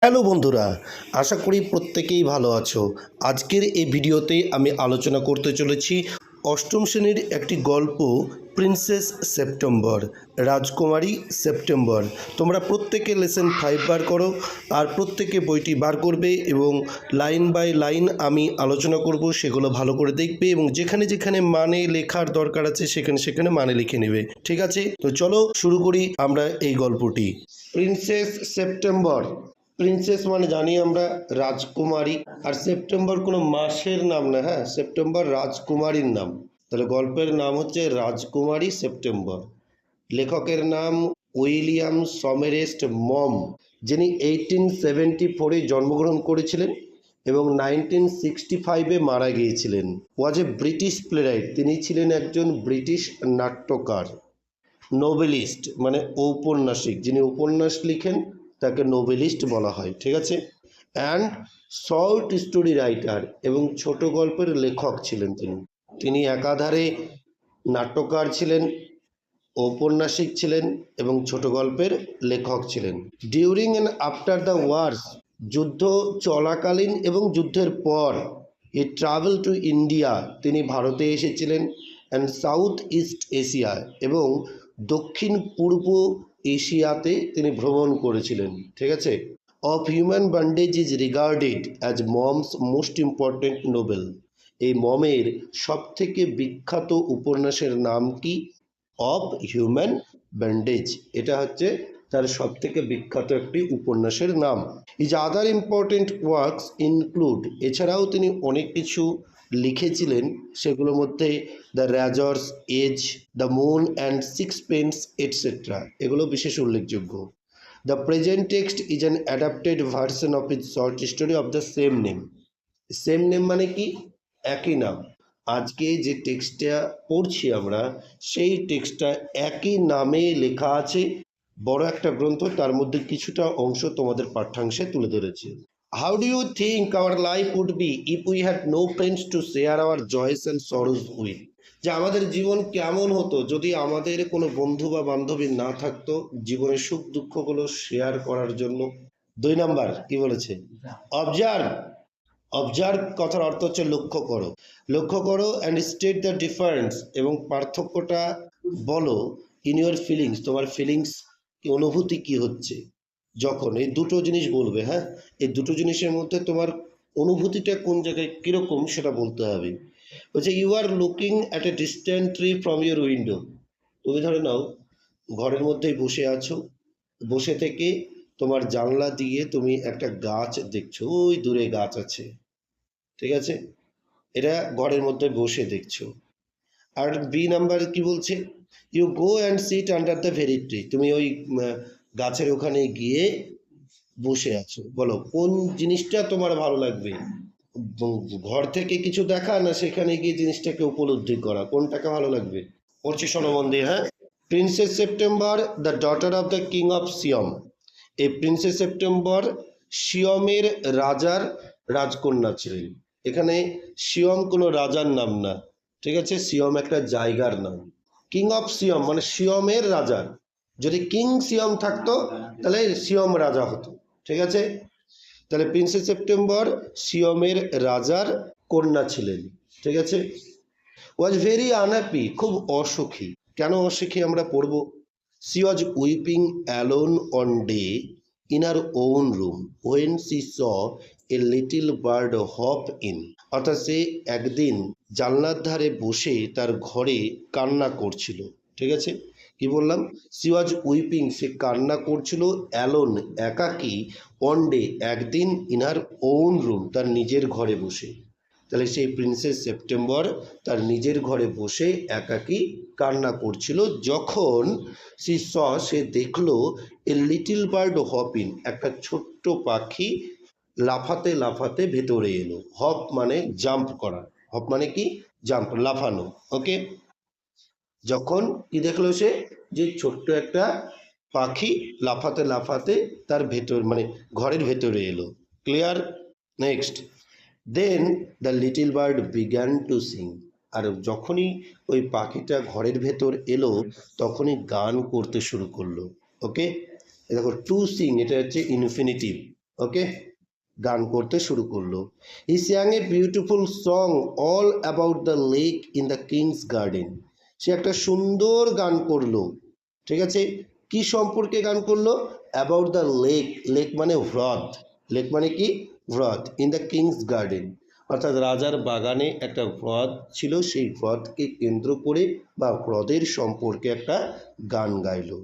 Hello বন্ধুরা, আশা করি প্রত্যেকেই ভালো আছো। আজকের এই ভিডিওতে আমি আলোচনা করতে চলেছি অষ্টম শ্রেণীর একটি গল্প, প্রিন্সেস সেপ্টেম্বর, রাজকুমারী সেপ্টেম্বর। তোমরা প্রত্যেকে লেসন 5 বার করো আর প্রত্যেকে বইটি বার করবে এবং লাইন বাই লাইন আমি আলোচনা করব, সেগুলো ভালো করে দেখবে এবং যেখানে যেখানে মানে লেখার দরকার আছে সেখানে সেখানে মানে লিখে নেবে। ঠিক আছে, তো চলো শুরু করি আমরা এই গল্পটি। Princess September. প্রিন্সেস মানে জানি আমরা রাজকুমারী, আর সেপ্টেম্বর কোনো মাসের নাম না। হ্যাঁ, সেপ্টেম্বর রাজকুমারীর নাম। তাহলে গল্পের নাম হচ্ছে রাজকুমারী সেপ্টেম্বর। লেখকের নাম উইলিয়াম সমারসেট মম, যিনি 1874-এ জন্মগ্রহণ করেছিলেন এবং 1965-এ মারা গিয়েছিলেন। ওয়াজ এ ব্রিটিশ প্লেরাইট, তিনি ছিলেন একজন ব্রিটিশ নাট্যকার। নোবেলিস্ট মানে ঔপন্যাসিক, যিনি উপন্যাস লিখেন তাকে নোবেলিস্ট বলা হয়। ঠিক আছে, অ্যান্ড শর্ট স্টোরি রাইটার, এবং ছোট গল্পের লেখক ছিলেন তিনি। তিনি একাধারে নাট্যকার ছিলেন, ঔপন্যাসিক ছিলেন এবং ছোট গল্পের লেখক ছিলেন। ডিউরিং অ্যান্ড আফটার দ্য ওয়ার্স, যুদ্ধ চলাকালীন এবং যুদ্ধের পর, হি ট্রাভেল টু ইন্ডিয়া, তিনি ভারতে এসেছিলেন, অ্যান্ড সাউথ ইস্ট এশিয়া, এবং দক্ষিণ পূর্ব এশিয়াতে তিনি ভ্রমণ করেছিলেন। ঠিক আছে। Of human bondage is regarded as moms most important Nobel. এই মমের সবথেকে বিখ্যাত উপন্যাসের নাম কি? অফ হিউম্যান ব্যান্ডেজ, এটা হচ্ছে তার সবথেকে বিখ্যাত একটি উপন্যাসের নাম। Is other important works include, এছাড়াও তিনি অনেক কিছু লিখেছিলেন, সেগুলোর মধ্যে the razor's edge, the moon and sixpence etcetera, এগুলো বিশেষ উল্লেখযোগ্য। The present text is an adapted version of is short story of the same name. Same name মানে কি? একই নাম। আজকে যে টেক্সটটা পড়ছি আমরা, সেই টেক্সটটা একই নামে লেখা আছে, বড় একটা গ্রন্থ, তার মধ্যে কিছুটা অংশ তোমাদের পাঠ্যাংশে তুলে ধরেছে। How do you think our life would be if we had no friends to share our joys and sorrows with? যে আমাদের জীবন কেমন হতো যদি আমাদের কোনো বন্ধু বা বান্ধবী না থাকতো জীবনের সুখ দুঃখগুলো শেয়ার করার জন্য। 2 নাম্বার কি বলেছে? অবজার্ভ। অবজার্ভ কথার অর্থ হচ্ছে লক্ষ্য করো। লক্ষ্য করো অ্যান্ড স্টেট দ্য ডিফারেন্স, এবং পার্থক্যটা বলো। ইন ইউর ফিলিংস, তোমার ফিলিংস, অনুভূতি কি হচ্ছে যখন, এই দুটো জিনিস বলবে। হ্যাঁ, এই দুটো জিনিসের মধ্যে তোমার অনুভূতিটা কোন জায়গায় কীরকম সেটা বলতে হবে। বলছে you are looking at a distant tree from your window. তুমি ধরে নাও ঘরের মধ্যেই বসে আছো, বসে থেকে তোমার জানলা দিয়ে তুমি একটা গাছ দেখছো, ওই দূরে গাছ আছে। ঠিক আছে, এটা ঘরের মধ্যে বসে দেখছো। আর বি নাম্বার কি বলছে? You go and sit under the very tree, তুমি ওই গাছের ওখানে গিয়ে বসে আছো। বলো কোন জিনিসটা তোমার ভালো লাগবে, ঘর থেকে কিছু দেখা না সেখানে গিয়ে জিনিসটাকে উপলব্ধি করা, কোনটাকে ভালো লাগবে? পড়ছি শোনো মন দিয়ে। হ্যাঁ, princess September the daughter of the king of Siam. এই প্রিন্সেস সেপ্টেম্বর সিয়মের রাজার রাজকন্যা ছিলেন। এখানে সিয়ম কোনো রাজার নাম না, ঠিক আছে, সিয়ম একটা জায়গার নাম। কিং অফ সিয়ম মানে সিয়মের রাজার। যদি কিং সিয়ম থাকতো তাহলে সিয়ম রাজা হতো। ঠিক আছে, তাহলে প্রিন্সেস সেপ্টেম্বর সিয়মের রাজার কন্যা ছিলেন। ঠিক আছে। ওয়াজ ভেরি আনহ্যাপি, খুব অসুখী। কেন অসুখী আমরা পড়ব। She was weeping alone one day in her own room when she saw a little bird hop in. অর্থাৎ সে একদিন জানলার ধারে বসে তার ঘরে কান্না করছিল। ঠিক আছে, কি বললাম? সি ওয়াজ উইপিং, সে কান্না করছিল, অ্যালোন একাকী, অন ডে একদিন, ইনার ওন রুম তার নিজের ঘরে বসে। তাহলে সেই প্রিন্সেস সেপ্টেম্বর তার নিজের ঘরে বসে একাকী কান্না করছিল, যখন সে দেখলো এ লিটিল বার্ড হপ ইন, একটা ছোট্ট পাখি লাফাতে লাফাতে ভেতরে এলো। হপ মানে জাম্প করা, হপ মানে কি? জাম্প, লাফানো। ওকে, যখন কি দেখলো সে, যে ছোট্ট একটা পাখি লাফাতে লাফাতে তার ভেতর মানে ঘরের ভেতরে এলো। Clear? Next, then the little bird began to sing. আর যখনই ওই পাখিটা ঘরের ভেতর এলো তখনই গান করতে শুরু করলো। ওকে, দেখো টু সিং এটা হচ্ছে ইনফিনিটিভ। ওকে, গান করতে শুরু করলো। He sang a beautiful song all about the lake in the king's garden. সে একটা সুন্দর গান করলো, ঠিক আছে। কি সম্পর্কে গান করলো? অ্যাবাউট দ্য লেক, লেক মানে হ্রদ, লেক মানে কি? হ্রদ, ইন দ্য কিংস গার্ডেন, অর্থাৎ রাজার বাগানে একটা হ্রদ ছিল, সেই হ্রদকে কেন্দ্র করে বা হ্রদের সম্পর্কে একটা গান গাইলো।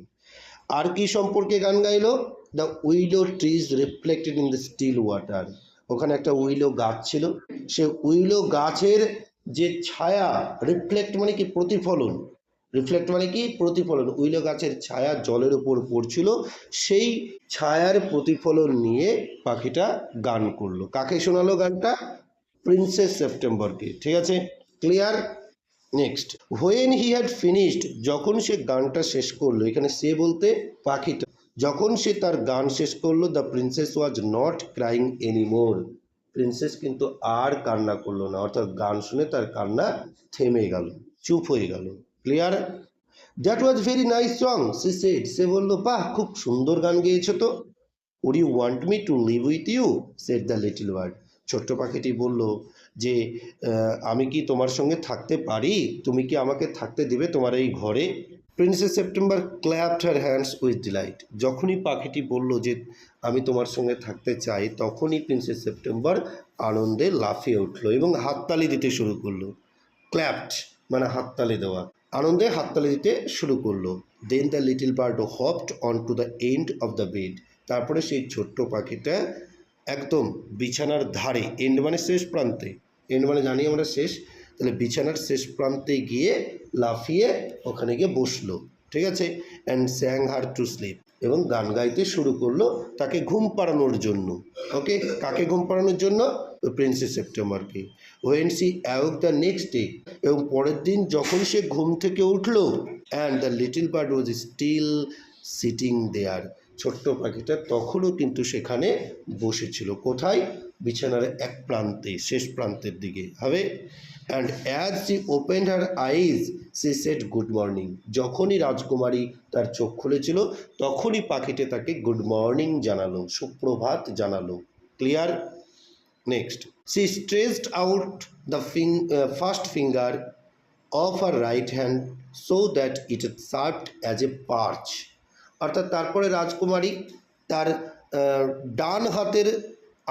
আর কি সম্পর্কে গান গাইলো? The willow trees reflected in the still water. ওখানে একটা উইলো গাছ ছিল, সে উইলো গাছের যে ছায়া, রিফ্লেক্ট মানে কি? প্রতিফলন, রিফ্লেক্ট মানে কি? প্রতিফলন। উইলো গাছের ছায়া জলের উপর পড়ছিল, সেই ছায়ার প্রতিফলন নিয়ে পাখিটা গান করলো। কাকে শোনালো গানটা? প্রিন্সেস সেপ্টেম্বরকে, ঠিক আছে, clear. Next, when he had finished, যখন সে গানটা শেষ করলো, এখানে সে বলতে পাখিটা, যখন সে তার গান শেষ করলো, the princess was not crying anymore, princess কিন্তু আর কান্না করলো না, অর্থাৎ গান শুনে তার কান্না থেমে গেল, চুপ হয়ে গেল, clear. That was very nice song she said, সে বললো বাহ, খুব সুন্দর গান গেয়েছো তো। Would you want me to live with you, said the little bird, ছোট্ট পাখিটি বলল যে আমি কি তোমার সঙ্গে থাকতে পারি, তুমি কি আমাকে থাকতে দিবে তোমার এই ঘরে? Princess September clapped her hands with delight, যখনই পাখিটি বলল যে আমি তোমার সঙ্গে থাকতে চাই, তখনই প্রিন্সেস সেপ্টেম্বর আনন্দে লাফিয়ে উঠলো এবং হাততালি দিতে শুরু করলো। ক্ল্যাপড মানে হাততালি দেওয়া, আনন্দে হাততালি দিতে শুরু করলো। Then the little bird hopped on to the end of the bed, তারপরে সেই ছোট্ট পাখিটা একদম বিছানার ধারে, এন্ড মানে শেষ প্রান্তে, এন্ড মানে জানি আমরা শেষ, তাহলে বিছানার শেষ প্রান্তে গিয়ে লাফিয়ে ওখানে গিয়ে বসলো, ঠিক আছে। অ্যান্ড স্যাং হার টু স্লিপ, এবং গান গাইতে শুরু করলো তাকে ঘুম পাড়ানোর জন্য। ওকে, কাকে ঘুম পাড়ানোর জন্য? প্রিন্সেস সেপ্টেম্বরকে। When she awoke the next day, এবং পরের দিন যখন সে ঘুম থেকে উঠলো, and the little bird was still sitting there, ছোট্ট পাখিটা তখনও কিন্তু সেখানে বসেছিল। কোথায়? বিছানার এক প্রান্তে, শেষ প্রান্তের দিকে হবে। And as she opened her eyes she said good morning, যখনই রাজকুমারী তার চোখ খুলেছিল, তখনই পাখিটা তাকে গুড মর্নিং জানালো, সুপ্রভাত জানালো, clear. Next, she stretched out the first finger of her right hand so that it served as a perch, অর্থাৎ তারপরে রাজকুমারী তার ডান হাতের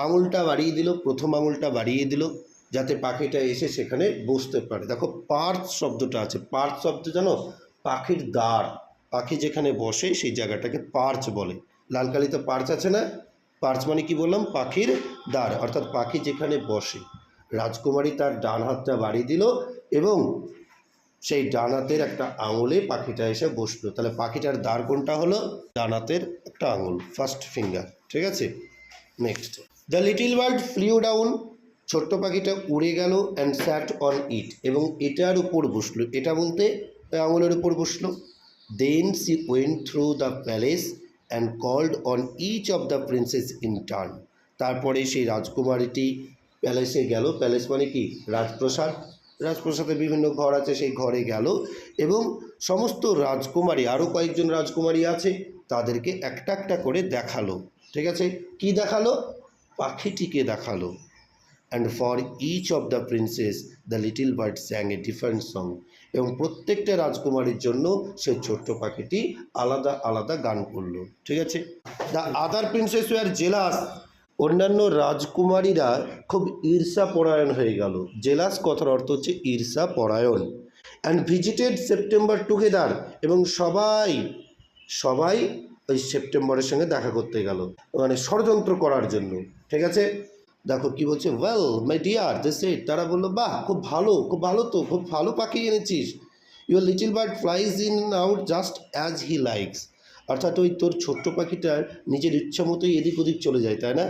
আঙুলটা বাড়িয়ে দিল, প্রথম আঙুলটা বাড়িয়ে দিল, যাতে পাখিটা এসে সেখানে বসতে পারে। দেখো পার্চ শব্দটা আছে, পার্চ শব্দ জানো? পাখির দাঁড়, পাখি যেখানে বসে সেই জায়গাটাকে পার্চ বলে। লাল কালিতে পার্চ আছে না? পার্চ মানে কি বললাম? পাখির দাঁড়, অর্থাৎ পাখি যেখানে বসে। রাজকুমারী তার ডান হাতটা বাড়িয়ে দিল এবং সেই ডান হাতের একটা আঙুলে পাখিটা এসে বসলো, তাহলে পাখিটার দাঁড় কোনটা হলো? ডান হাতের একটা আঙুল, ফার্স্ট ফিঙ্গার, ঠিক আছে। Next, the little bird flew down, ছোট্ট পাখিটা উড়ে গেল, অ্যান্ড স্যাট অন ইট, এবং এটার উপর বসলো, এটা বলতে আঙুলের উপর বসলো। Then she went through the palace and called on each of the princess in turn, তারপরে সেই রাজকুমারীটি প্যালেসে গেল, প্যালেস মানে কি? রাজপ্রসাদ, রাজপ্রসাদে বিভিন্ন ঘর আছে, সেই ঘরে গেল এবং সমস্ত রাজকুমারী, আরও কয়েকজন রাজকুমারী আছে, তাদেরকে একটা একটা করে দেখালো, ঠিক আছে। কি দেখালো? পাখিটিকে দেখালো। And for each of the princess the little bird sang a different song, এবং প্রত্যেকটা রাজকুমারীর জন্য সেই ছোট্ট পাখিটি আলাদা আলাদা গান করলো, ঠিক আছে। The other princess were jealous, অন্যান্য রাজকুমারীরা খুব ঈর্ষা পরায়ণ হয়ে গেল। জেলাস কথার অর্থ হচ্ছে ঈর্ষা পরায়ণ। অ্যান্ড ভিজিটেড সেপ্টেম্বর টুগেদার, এবং সবাই সবাই ওই সেপ্টেম্বরের সঙ্গে দেখা করতে গেল, মানে ষড়যন্ত্র করার জন্য, ঠিক আছে। দেখো কি বলছে, well my dear they said, তারা বললো বাহ, খুব ভালো, খুব ভালো তো, খুব ভালো পাখি এনেছিস। Your little bird flies in out just as he likes, অর্থাৎ ওই তোর ছোট্ট পাখিটার নিজের ইচ্ছা মতোই এদিক ওদিক চলে যায়, তাই না?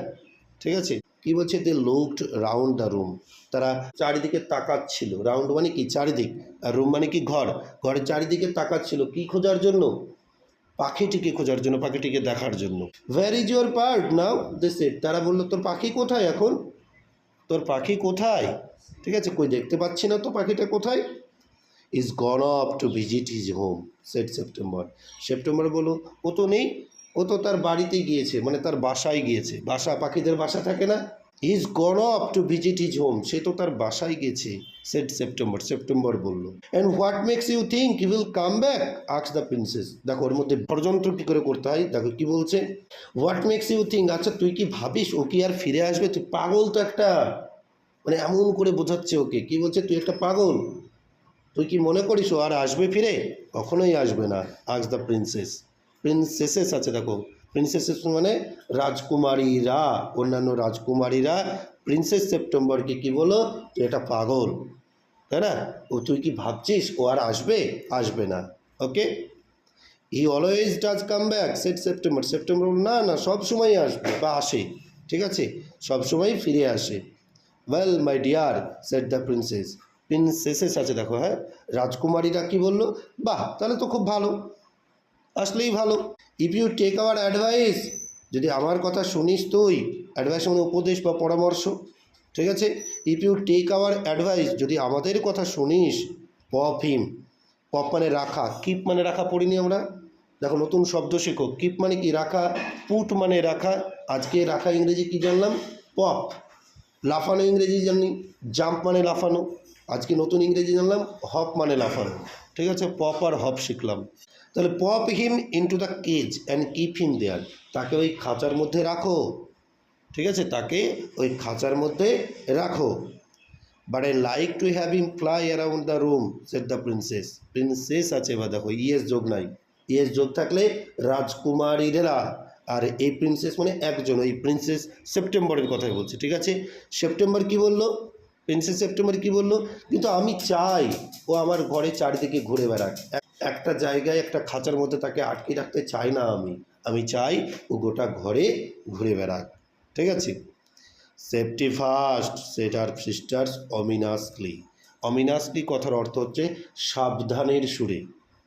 ঠিক আছে। কি বলছে, they looked round the room, তারা চারিদিকে তাকাচ্ছিল। রাউন্ড মানে কি? চারিদিক, আর রুম মানে কি? ঘর। ঘরের চারিদিকে তাকাচ্ছিল কি খোঁজার জন্য? পাখিটিকে খোঁজার জন্য, পাখিটিকে দেখার জন্য। Where is your bird now they said, তারা বললো তোর পাখি কোথায় এখন? তোর পাখি কোথায়? ঠিক আছে, কই দেখতে পাচ্ছি না তো পাখিটা কোথায়? Is gone off to visit his home said September, September বলো ও তো নেই, ও তো তার বাড়িতে গিয়েছে, মানে তার বাসায় গিয়েছে। বাসা, পাখিদের বাসা থাকে না? He is gone off to visit his home, সে তো তার বাসায় গেছে। সেড সেপ্টেম্বর, সেপ্টেম্বর বলল। And what makes you think he will come back, ask the princess. দেখো ওর মধ্যে ষড়যন্ত্র কী করে করতে হয়, দেখো কি বলছে। হোয়াট মেক্স ইউ থিঙ্ক, আচ্ছা তুই কি ভাবিস ও কি আর ফিরে আসবে? তুই পাগল তো একটা, মানে এমন করে বোঝাচ্ছে ওকে। কি বলছে, তুই একটা পাগল, তুই কি মনে করিস ও আর আসবে ফিরে? কখনোই আসবে না। আস্ক দ্য প্রিন্সেস, প্রিন্সেসেস আছে দেখো, প্রিন্সেসেস মানে রাজকুমারীরা, অন্যান্য রাজকুমারীরা প্রিন্সেস সেপ্টেম্বরকে কি বলো, তুই এটা পাগল, তাই না? ও তুই কি ভাবছিস ও আর আসবে? আসবে না। Okay, he always does come back, said September. September না না, সব সময় আসবে বা আসে, ঠিক আছে, সব সময় ফিরে আসে। Well my deer, set the princess, princesses আছে দেখো, হ্যাঁ, রাজকুমারীরা কি বললো, বাহ তাহলে তো খুব ভালো, আসলেই ভালো। If you take our advice, যদি আমার কথা শুনিস তুই, অ্যাডভাইস মানে উপদেশ বা পরামর্শ, ঠিক আছে। If you take our advice, যদি আমাদের কথা শুনিস, পপ হিম, পপ মানে রাখা, কিপ মানে রাখা পড়িনি আমরা, দেখো নতুন শব্দ শেখো। কিপ মানে কি, রাখা। পুট মানে রাখা, আজকে রাখা ইংরেজি কি জানলাম, পপ। লাফানো ইংরেজি জানি, জাম্প মানে লাফানো, আজকে নতুন ইংরেজি জানলাম হপ মানে লাফানো, ঠিক আছে। পপ আর হপ শিখলাম। তাহলে pop him into the cage and keep him there, তাকে ওই খাঁচার মধ্যে রাখো, ঠিক আছে, তাকে ওই খাঁচার মধ্যে রাখো। But I like to have him fly around the room, said the princess. Princess আছে বা দেখো ইয়েস যোগ নাই, ইয়েস যোগ থাকলে রাজকুমারীরা, আর এই প্রিন্সেস মানে একজন, ওই প্রিন্সেস সেপ্টেম্বরের কথাই বলছে, ঠিক আছে। সেপ্টেম্বর কি বললো, প্রিন্সেস সেপ্টেম্বর কি বললো, কিন্তু আমি চাই ও আমার ঘরে চারিদিকে ঘুরে বেড়াক, একটা জায়গায় একটা খাঁচার মধ্যে তাকে আটকে রাখতে চাই না আমি চাই ও গোটা ঘরে ঘুরে বেড়াক, ঠিক আছে। সেফটি ফার্স্ট, সেট আর সিস্টার্স অমিনাসলি। অমিনাসলি কথার অর্থ হচ্ছে সাবধানের সুরে।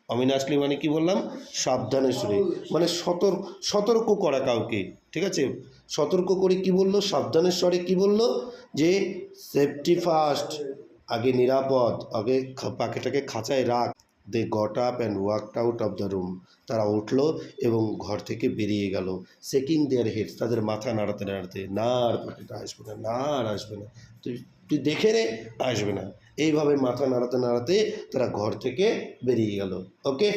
অমিনাসলি মানে কি বললাম, সাবধানের সুরে, মানে সতর্ক করা কাউকে, ঠিক আছে। সতর্ক করে কি বললো, সাবধানের স্বরে কি বললো, যে সেফটি ফার্স্ট, আগে নিরাপদ, আগে পাখিটাকে খাঁচায় রাখ। They got up and walked out of the room, তারা উঠলো এবং ঘর থেকে বেরিয়ে গেল। সেকিং দেয়ার হেডস, তাদের মাথা নাড়াতে নাড়াতে, না আর পাখিটা আসবে না, না আর আসবে না, তুই তুই দেখে রে, আসবে না, এইভাবে মাথা নাড়াতে নাড়াতে তারা ঘর থেকে বেরিয়ে গেল। Okay,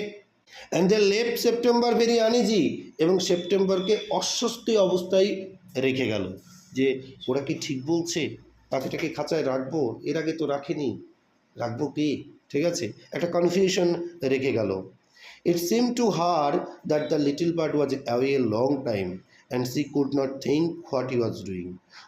and they left September very uneasy, এবং সেপ্টেম্বরকে অস্বস্তি অবস্থায় রেখে গেল, যে ওরা কি ঠিক বলছে, পাখিটাকে খাঁচায় রাখবো, এর আগে তো রাখিনি, রাখবো কি, ঠিক আছে, একটা কনফিউশন রেখে গেল। It seem to her that the little bird was away a long time and she could not think what he was doing.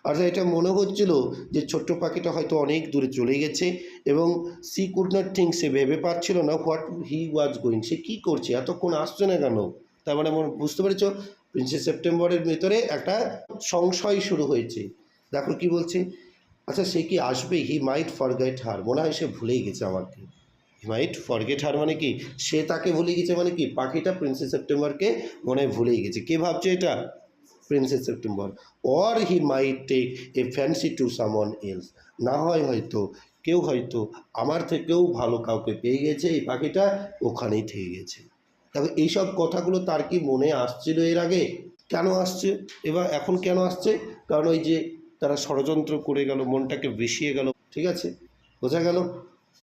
অর্থাৎ এটা মনে হচ্ছিল যে ছোট্ট পাখিটা হয়তো অনেক দূরে চলে গেছে, এবং সি কুড নট থিঙ্ক, সে ভেবে পাচ্ছিল না, হোয়াট হি ওয়াজ গোয়িং, সে কী করছে, এতক্ষণ আসছে না কেন। তার মানে আমার বুঝতে পেরেছ, প্রিন্সেস সেপ্টেম্বরের ভেতরে একটা সংশয় শুরু হয়েছে। দেখো কি বলছে, আচ্ছা সে কি আসবে, হি মাইট ফরগেট হার, মনে হয় সে ভুলেই গেছে আমাকে। হি মাইট ফরগেট হার মানে কি, সে তাকে ভুলে গেছে, মানে কি পাখিটা প্রিন্সেস সেপ্টেম্বরকে মনে হয় ভুলেই গেছে। কে ভাবছে এটা, princess September. Or he might take a fancy to someone else, না হয় হয়তো কেউ হয়তো আমার থেকেও ভালো কাউকে পেয়ে গেছে, এই পাখিটা ওখানেই থেকে গেছে। দেখো এইসব কথাগুলো তার কি মনে আসছিল এর আগে, কেন আসছে এবার, এখন কেন আসছে, কারণ ওই যে তারা ষড়যন্ত্র করে গেল, মনটাকে বিষিয়ে গেল, ঠিক আছে, বোঝা গেল।